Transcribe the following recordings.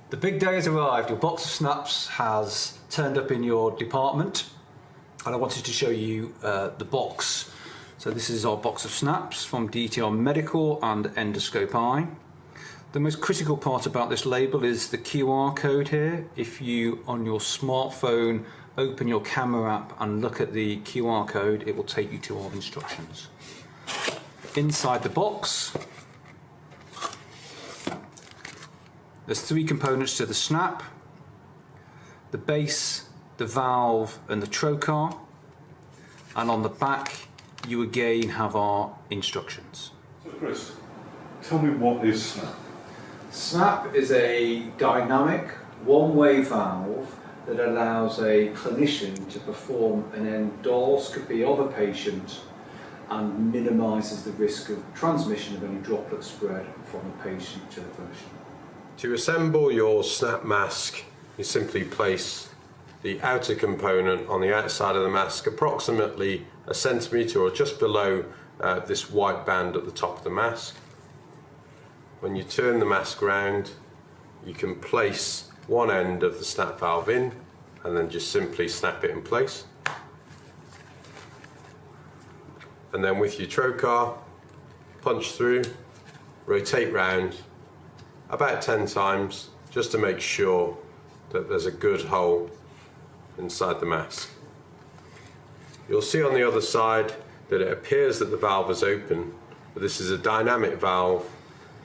The big day has arrived. Your box of snaps has turned up in your department, and I wanted to show you the box. So this is our box of snaps from DTR Medical and Endoscope Eye. The most critical part about this label is the QR code here. If you, on your smartphone, open your camera app and look at the QR code, it will take you to our instructions. Inside the box, there's three components to the snap: the base, the valve and the trocar, and on the back you again have our instructions. So Chris, tell me, what is snap? Snap is a dynamic one-way valve that allows a clinician to perform an endoscopy of a patient and minimises the risk of transmission of any droplet spread from the patient to the clinician. To assemble your snap mask, you simply place the outer component on the outside of the mask approximately a centimetre or just below this white band at the top of the mask. When you turn the mask round, you can place one end of the snap valve in and then just simply snap it in place. And then with your trocar, punch through, rotate round about 10 times just to make sure that there's a good hole inside the mask. You'll see on the other side that it appears that the valve is open, but this is a dynamic valve,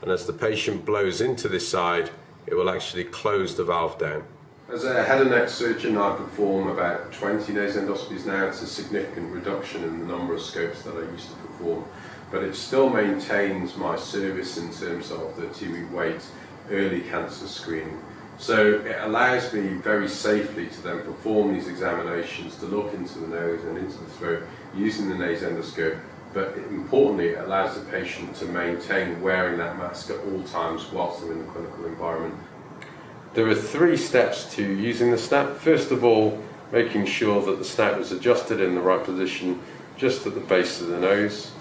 and as the patient blows into this side, it will actually close the valve down. As a head and neck surgeon, I perform about 20 nase endoscopies now. It's a significant reduction in the number of scopes that I used to perform, but it still maintains my service in terms of the 2-week wait, early cancer screening. So it allows me very safely to then perform these examinations, to look into the nose and into the throat using the nase endoscope, but importantly it allows the patient to maintain wearing that mask at all times whilst they're in the clinical environment. There are 3 steps to using the snap. First of all, making sure that the snap is adjusted in the right position just at the base of the nose.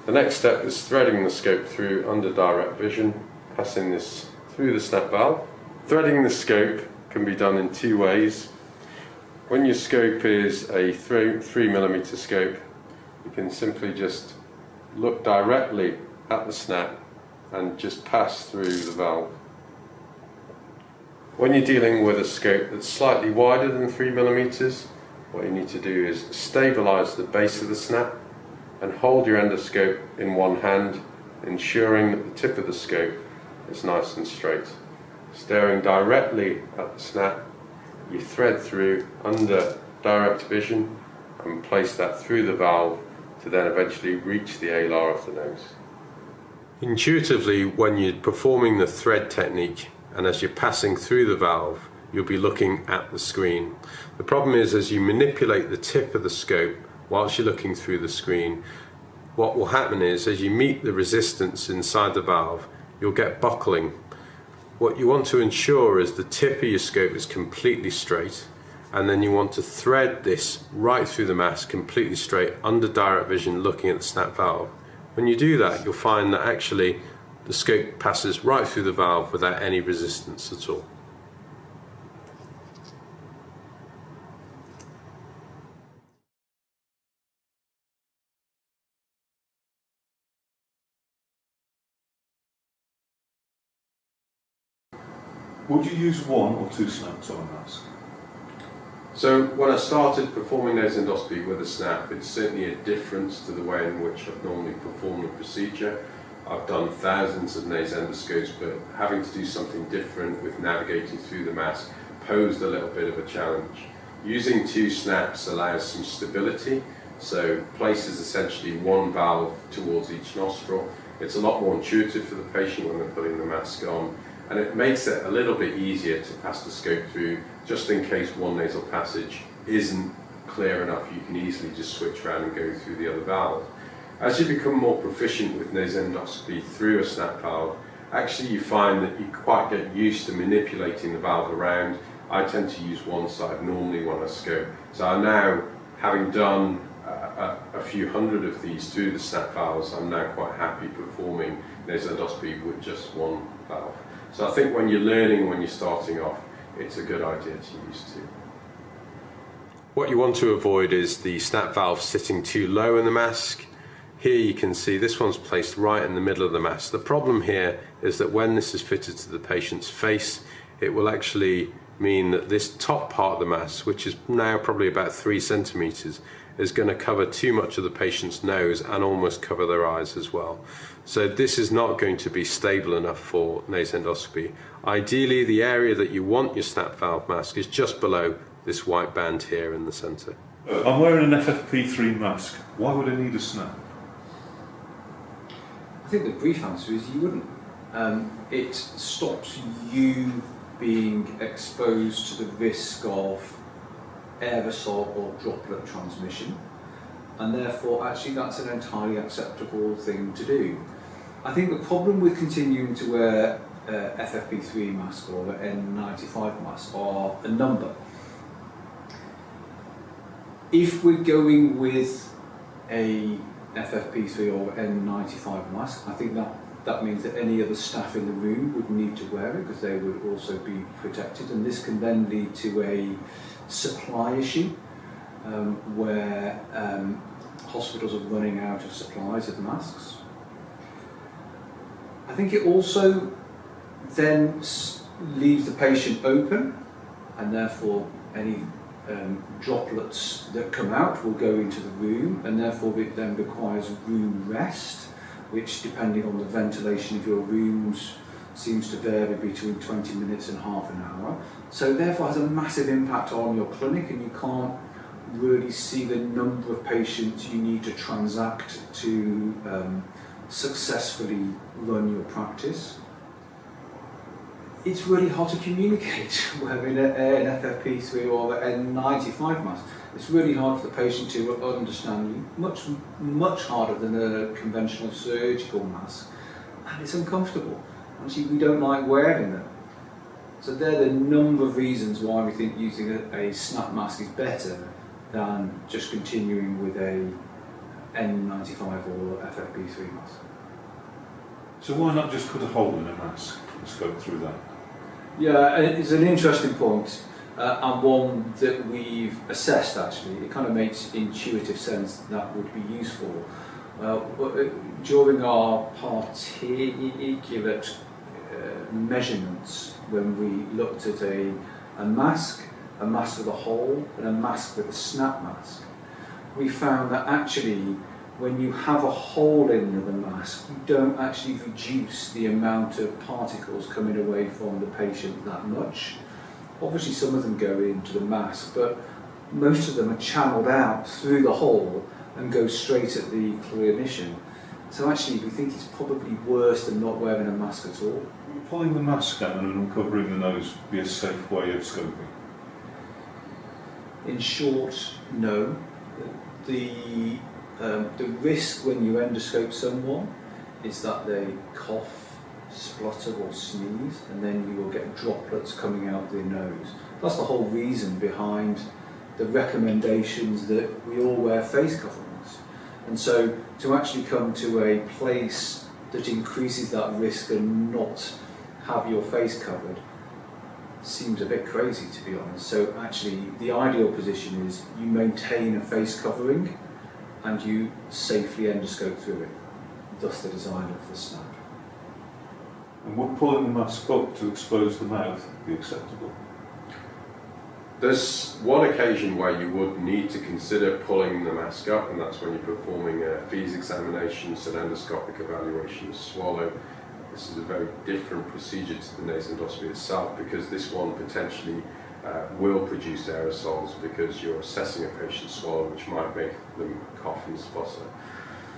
The next step is threading the scope through under direct vision, passing this through the snap valve. Threading the scope can be done in 2 ways. When your scope is a 3mm scope, you can simply just look directly at the snap and just pass through the valve. When you're dealing with a scope that's slightly wider than 3mm, what you need to do is stabilise the base of the snap and hold your endoscope in one hand, ensuring that the tip of the scope is nice and straight. Staring directly at the snap, you thread through under direct vision and place that through the valve to then eventually reach the alar of the nose. Intuitively, when you're performing the thread technique and as you're passing through the valve, you'll be looking at the screen. The problem is, as you manipulate the tip of the scope whilst you're looking through the screen, what will happen is, as you meet the resistance inside the valve, you'll get buckling. What you want to ensure is the tip of your scope is completely straight, and then you want to thread this right through the mask completely straight under direct vision looking at the snap valve. When you do that, you'll find that actually the scope passes right through the valve without any resistance at all. Would you use 1 or 2 snaps on a mask? So when I started performing nase endoscopy with a snap, it's certainly a difference to the way in which I've normally performed the procedure. I've done thousands of nase endoscopes, but having to do something different with navigating through the mask posed a little bit of a challenge. Using 2 snaps allows some stability, so places essentially 1 valve towards each nostril. It's a lot more intuitive for the patient when they're putting the mask on, and it makes it a little bit easier to pass the scope through, just in case one nasal passage isn't clear enough. You can easily just switch around and go through the other valve. As you become more proficient with nase endoscopy through a snap valve, actually you find that you quite get used to manipulating the valve around. I tend to use one side normally when I scope. So I now, having done a few hundred of these through the snap valves, I'm now quite happy performing nase endoscopy with just one valve. So I think when you're learning, when you're starting off, it's a good idea to use two. What you want to avoid is the snap valve sitting too low in the mask. Here you can see this one's placed right in the middle of the mask. The problem here is that when this is fitted to the patient's face, it will actually mean that this top part of the mask, which is now probably about 3 centimeters, is going to cover too much of the patient's nose and almost cover their eyes as well. So this is not going to be stable enough for nase endoscopy. Ideally, the area that you want your snap valve mask is just below this white band here in the center. I'm wearing an FFP3 mask. Why would I need a snap? I think the brief answer is you wouldn't. It stops you being exposed to the risk of aerosol or droplet transmission, and therefore actually that's an entirely acceptable thing to do. I think the problem with continuing to wear FFP3 mask or N95 mask are a number. If we're going with a FFP3 or N95 mask, I think that means that any other staff in the room would need to wear it because they would also be protected, and this can then lead to a supply issue where hospitals are running out of supplies of masks. I think it also then leaves the patient open, and therefore any droplets that come out will go into the room, and therefore it then requires room rest, which, depending on the ventilation of your rooms, seems to vary between 20 minutes and half an hour. So therefore has a massive impact on your clinic, and you can't really see the number of patients you need to transact to successfully run your practice. It's really hard to communicate wearing an FFP3 or an N95 mask. It's really hard for the patient to understand you, much harder than a conventional surgical mask, and it's uncomfortable. Actually, we don't like wearing them. So they're the number of reasons why we think using a snap mask is better than just continuing with a N95 or FFP3 mask. So why not just put a hole in a mask and scope through that? Yeah, it's an interesting point, and one that we've assessed actually. It kind of makes intuitive sense that would be useful. During our particulate measurements, when we looked at a mask with a hole and a mask with a snap mask, we found that actually when you have a hole in the mask, you don't actually reduce the amount of particles coming away from the patient that much. Obviously some of them go into the mask, but most of them are channeled out through the hole and go straight at the clinician. So actually we think it's probably worse than not wearing a mask at all. Would pulling the mask down and uncovering the nose be a safe way of scoping? In short, no. The risk when you endoscope someone is that they cough, splutter or sneeze, and then you will get droplets coming out their nose. That's the whole reason behind the recommendations that we all wear face coverings. And so to actually come to a place that increases that risk and not have your face covered seems a bit crazy, to be honest. So actually the ideal position is you maintain a face covering and you safely endoscope through it, thus the design of the snap. And would pulling the mask up to expose the mouth be acceptable? There's one occasion where you would need to consider pulling the mask up, and that's when you're performing a fees examination, so an endoscopic evaluation of swallow. This is a very different procedure to the nase endoscopy itself, because this one potentially will produce aerosols because you're assessing a patient's swallow, which might make them cough and splutter.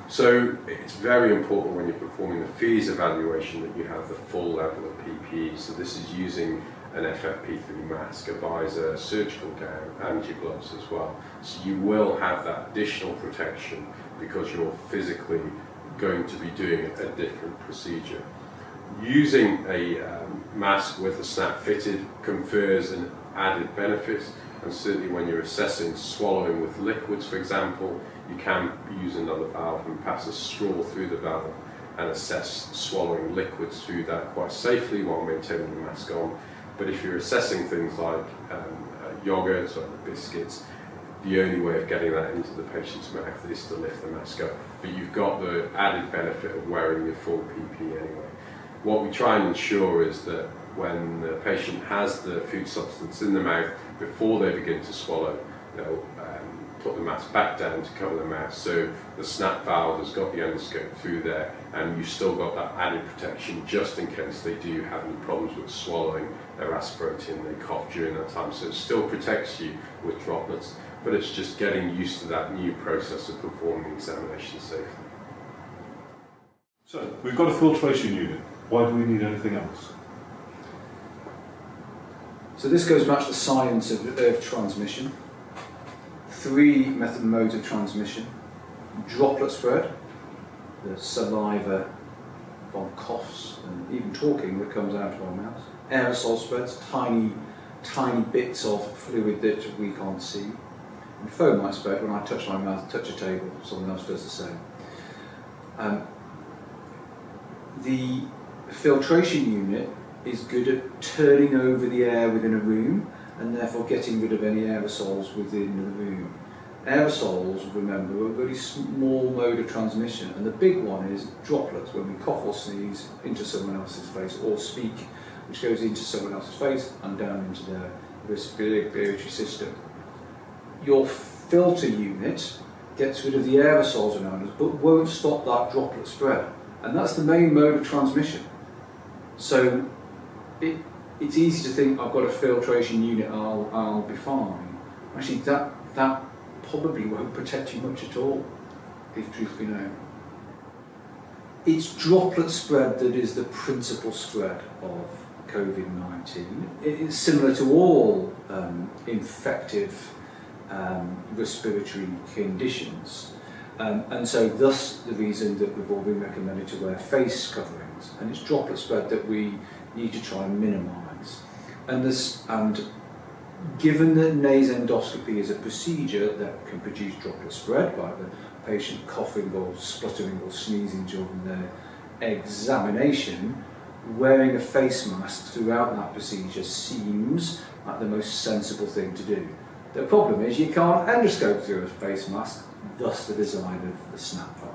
So it's very important when you're performing the fees evaluation that you have the full level of PPE. So this is using an FFP3 mask, a visor, surgical gown, and your gloves as well. So you will have that additional protection because you're physically going to be doing a different procedure. Using a mask with a snap fitted confers an added benefit, and certainly when you're assessing swallowing with liquids, for example, you can use another valve and pass a straw through the valve and assess swallowing liquids through that quite safely while maintaining the mask on. But if you're assessing things like yogurt or biscuits, the only way of getting that into the patient's mouth is to lift the mask up. But you've got the added benefit of wearing your full PPE anyway. What we try and ensure is that when the patient has the food substance in the mouth, before they begin to swallow, they'll put the mask back down to cover the mouth, so the snap valve has got the endoscope through there, and you've still got that added protection just in case they do have any problems with swallowing, they're aspirating, they cough during that time. So it still protects you with droplets, but it's just getting used to that new process of performing the examination safely. So, we've got a filtration unit. Why do we need anything else? So this goes back to the science of transmission. 3 modes of transmission: droplet spread, the saliva from coughs and even talking that comes out of our mouths; aerosol spreads, tiny bits of fluid that we can't see; and fomite spread, when I touch my mouth, touch a table, someone else does the same. The filtration unit is good at turning over the air within a room and therefore getting rid of any aerosols within the room. Aerosols, remember, are a very small mode of transmission, and the big one is droplets, when we cough or sneeze into someone else's face, or speak, which goes into someone else's face and down into their respiratory system. Your filter unit gets rid of the aerosols around us, but won't stop that droplet spread, and that's the main mode of transmission. So it's easy to think, I've got a filtration unit, I'll be fine. Actually, that probably won't protect you much at all, if truth be known. It's droplet spread that is the principal spread of COVID-19. It's similar to all infective respiratory conditions. And so thus the reason that we've all been recommended to wear face coverings, and it's droplet spread that we need to try and minimise. And given that nase endoscopy is a procedure that can produce droplet spread by the patient coughing or spluttering or sneezing during their examination, wearing a face mask throughout that procedure seems like the most sensible thing to do. The problem is you can't endoscope through a face mask, thus the design of the snap valve.